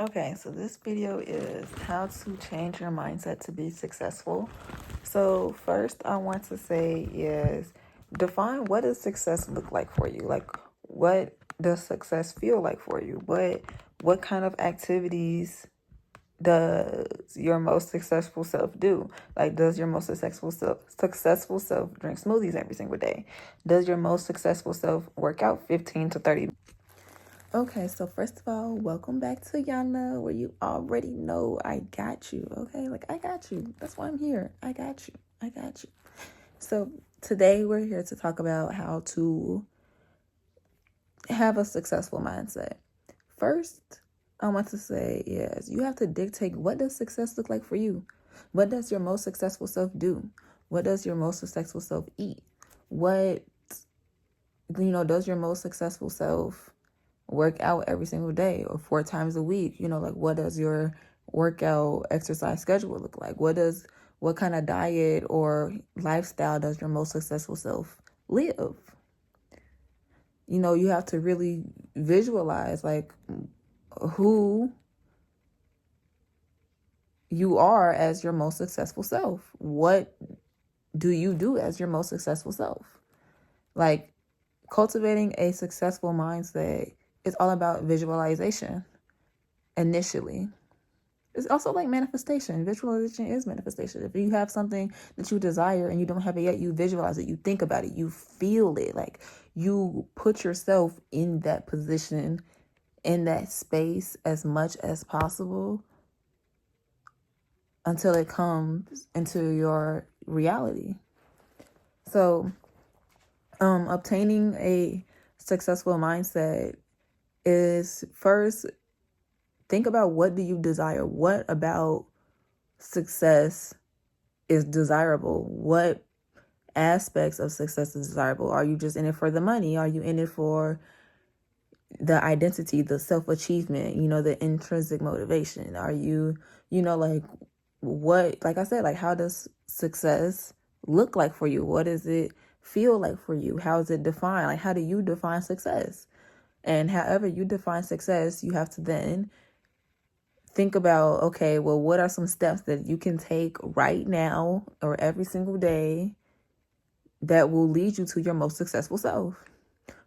Okay, so this video is how to change your mindset to be successful. So first I want to say is define what does success look like for you? Like what does success feel like for you? What kind of activities does your most successful self do? Like does your most successful self drink smoothies every single day? Does your most successful self work out 15 to 30? Okay, so first of all, welcome back to Yana, where you already know I got you, okay? Like, I got you. That's why I'm here. I got you. I got you. So today we're here to talk about how to have a successful mindset. First, I want to say is you have to dictate what does success look like for you? What does your most successful self do? What does your most successful self eat? What, does your most successful self work out every single day or 4 times a week? Like what does your workout exercise schedule look like? What kind of diet or lifestyle does your most successful self live? You have to really visualize like who you are as your most successful self. What do you do as your most successful self? Like cultivating a successful mindset is all about visualization initially. It's also like manifestation. Visualization is manifestation. If you have something that you desire and you don't have it yet, you visualize it, you think about it, you feel it. Like you put yourself in that position, in that space as much as possible until it comes into your reality. So, obtaining a successful mindset is first think about what do you desire? What about success is desirable? What aspects of success is desirable? Are you just in it for the money? Are you in it for the identity, the self-achievement, the intrinsic motivation? Are you, like what, like I said, like how does success look like for you? What does it feel like for you? How is it defined? Like how do you define success? And however you define success, you have to then think about, okay, well, what are some steps that you can take right now or every single day that will lead you to your most successful self?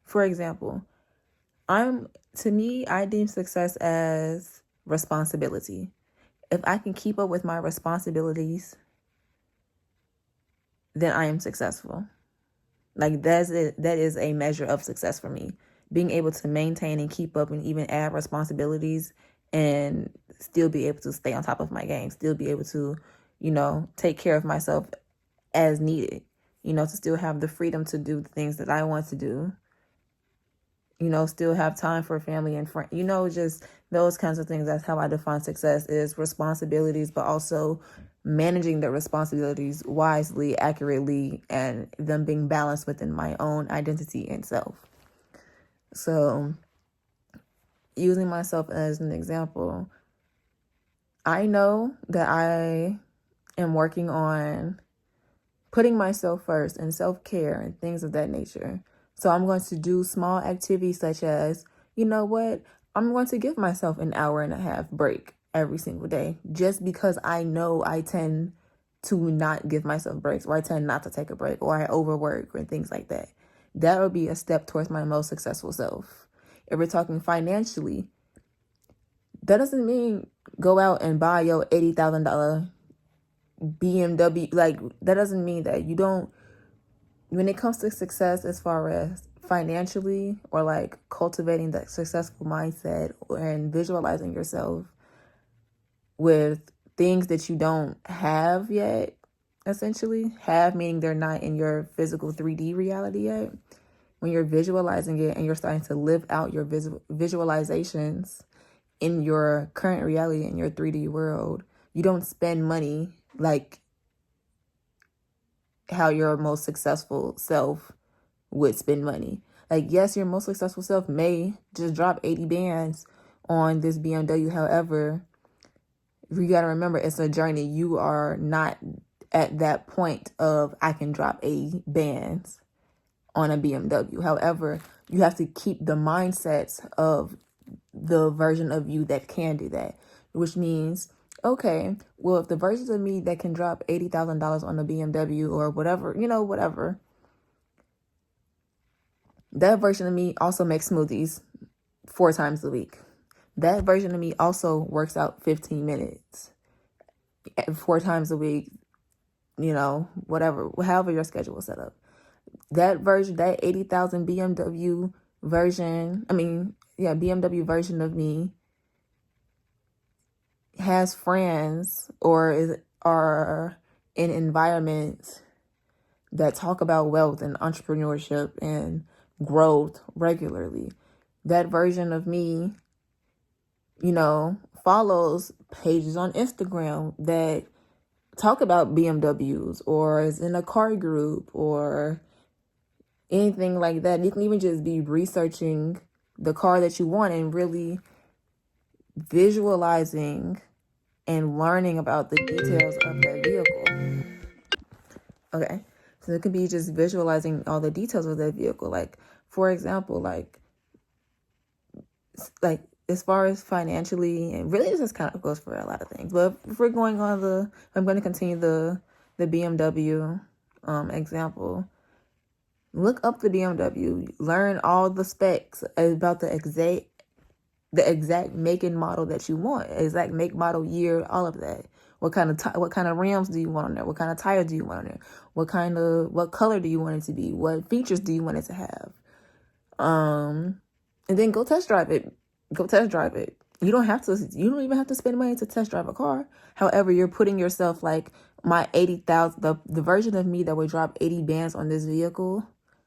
For example, I deem success as responsibility. If I can keep up with my responsibilities, then I am successful. Like that is a measure of success for me. Being able to maintain and keep up and even add responsibilities and still be able to stay on top of my game, still be able to, take care of myself as needed, to still have the freedom to do the things that I want to do, still have time for family and friends, just those kinds of things. That's how I define success, is responsibilities, but also managing the responsibilities wisely, accurately, and them being balanced within my own identity and self. So using myself as an example, I know that I am working on putting myself first and self-care and things of that nature. So I'm going to do small activities such as, I'm going to give myself an hour and a half break every single day, just because I know I tend to not give myself breaks, or I tend not to take a break, or I overwork or things like that. That would be a step towards my most successful self. If we're talking financially, that doesn't mean go out and buy your $80,000 BMW. Like that doesn't mean that you don't, when it comes to success as far as financially, or like cultivating that successful mindset and visualizing yourself with things that you don't have yet, essentially have, meaning they're not in your physical 3D reality yet. When you're visualizing it and you're starting to live out your visualizations in your current reality, in your 3D world, you don't spend money like how your most successful self would spend money. Like, yes, your most successful self may just drop 80 bands on this BMW. However, you got to remember, it's a journey. You are not at that point of I can drop 80 bands on a BMW. However, you have to keep the mindsets of the version of you that can do that, which means, okay, well, if the version of me that can drop $80,000 on a BMW or whatever, whatever, that version of me also makes smoothies 4 times a week. That version of me also works out 15 minutes 4 times a week, whatever, however your schedule is set up. That version, that 80,000 BMW version, BMW version of me has friends or are in environments that talk about wealth and entrepreneurship and growth regularly. That version of me, follows pages on Instagram that talk about BMWs or is in a car group or anything like that. You can even just be researching the car that you want and really visualizing and learning about the details of that vehicle. Okay. So it could be just visualizing all the details of that vehicle. Like, for example, like as far as financially, and really this just kind of goes for a lot of things. But if we're going on I'm going to continue the BMW example. Look up the BMW, learn all the specs about the exact make and model that you want, exact make, model, year, all of that. What kind of rims do you want on there? What kind of tires do you want on there? What color do you want it to be? What features do you want it to have? And then go test drive it. You don't even have to spend money to test drive a car. However, you're putting yourself like my 80,000, the version of me that would drop 80 bands on this vehicle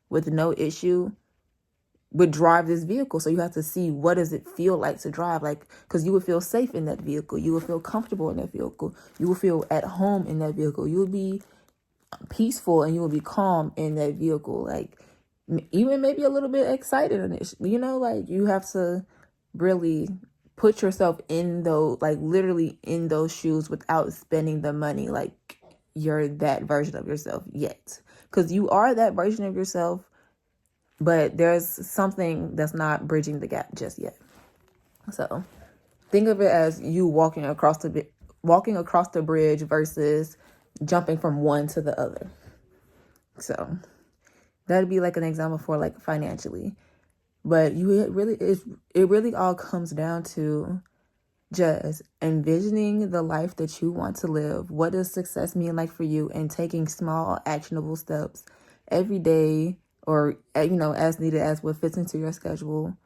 with no issue would drive this vehicle. So you have to see, what does it feel like to drive? Like, because you would feel safe in that vehicle. You would feel comfortable in that vehicle. You will feel at home in that vehicle. You will be peaceful and you will be calm in that vehicle. Like, even maybe a little bit excited initially, like you have to really put yourself in those, like literally in those shoes without spending the money like you're that version of yourself yet. Because you are that version of yourself, but there's something that's not bridging the gap just yet. So think of it as you walking across the bridge versus jumping from one to the other. So that'd be like an example for like financially. But it really all comes down to just envisioning the life that you want to live. What does success mean like for you? And taking small actionable steps every day, or as needed, as what fits into your schedule,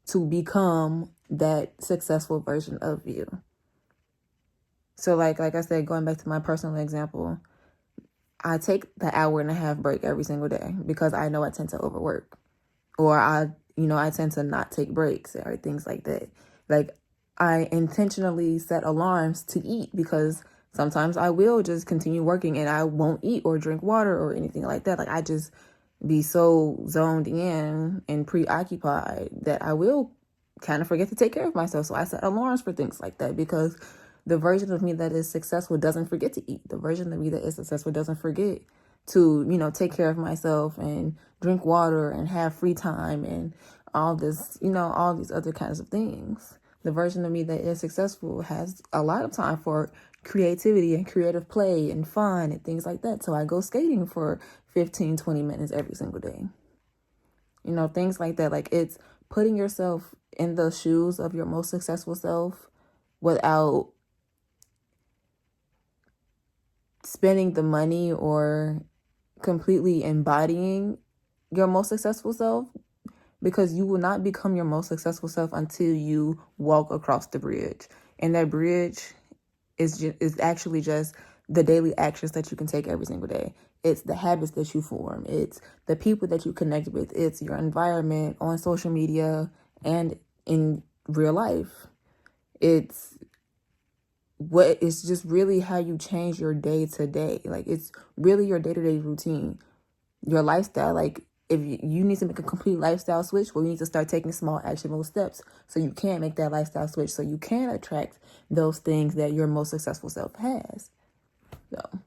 to become that successful version of you. So like I said, going back to my personal example, I take the 1.5-hour break every single day because I know I tend to overwork, or I tend to not take breaks or things like that. Like, I intentionally set alarms to eat because sometimes I will just continue working and I won't eat or drink water or anything like that. Like, I just be so zoned in and preoccupied that I will kind of forget to take care of myself. So I set alarms for things like that, because the version of me that is successful doesn't forget to eat. The version of me that is successful doesn't forget to, take care of myself and drink water and have free time and all this, all these other kinds of things. The version of me that is successful has a lot of time for creativity and creative play and fun and things like that. So I go skating for 15, 20 minutes every single day. Things like that. Like, it's putting yourself in the shoes of your most successful self without spending the money or completely embodying your most successful self, because you will not become your most successful self until you walk across the bridge. And that bridge is actually just the daily actions that you can take every single day. It's the habits that you form. It's the people that you connect with. It's your environment on social media and in real life. It's just really how you change your day to day. Like, it's really your day-to-day routine, your lifestyle. Like, if you need to make a complete lifestyle switch, well, you need to start taking small actionable steps so you can make that lifestyle switch, so you can attract those things that your most successful self has. So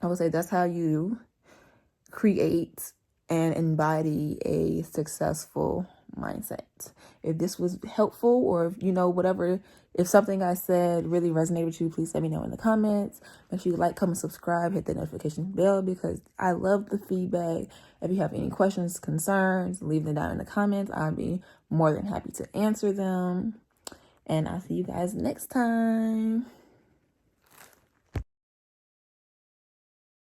I would say that's how you create and embody a successful mindset. If this was helpful, or if, whatever, if something I said really resonated with you, please let me know in the comments. Make sure you like, comment, subscribe, hit the notification bell, because I love the feedback. If you have any questions, concerns, leave them down in the comments. I'll be more than happy to answer them. And I'll see you guys next time.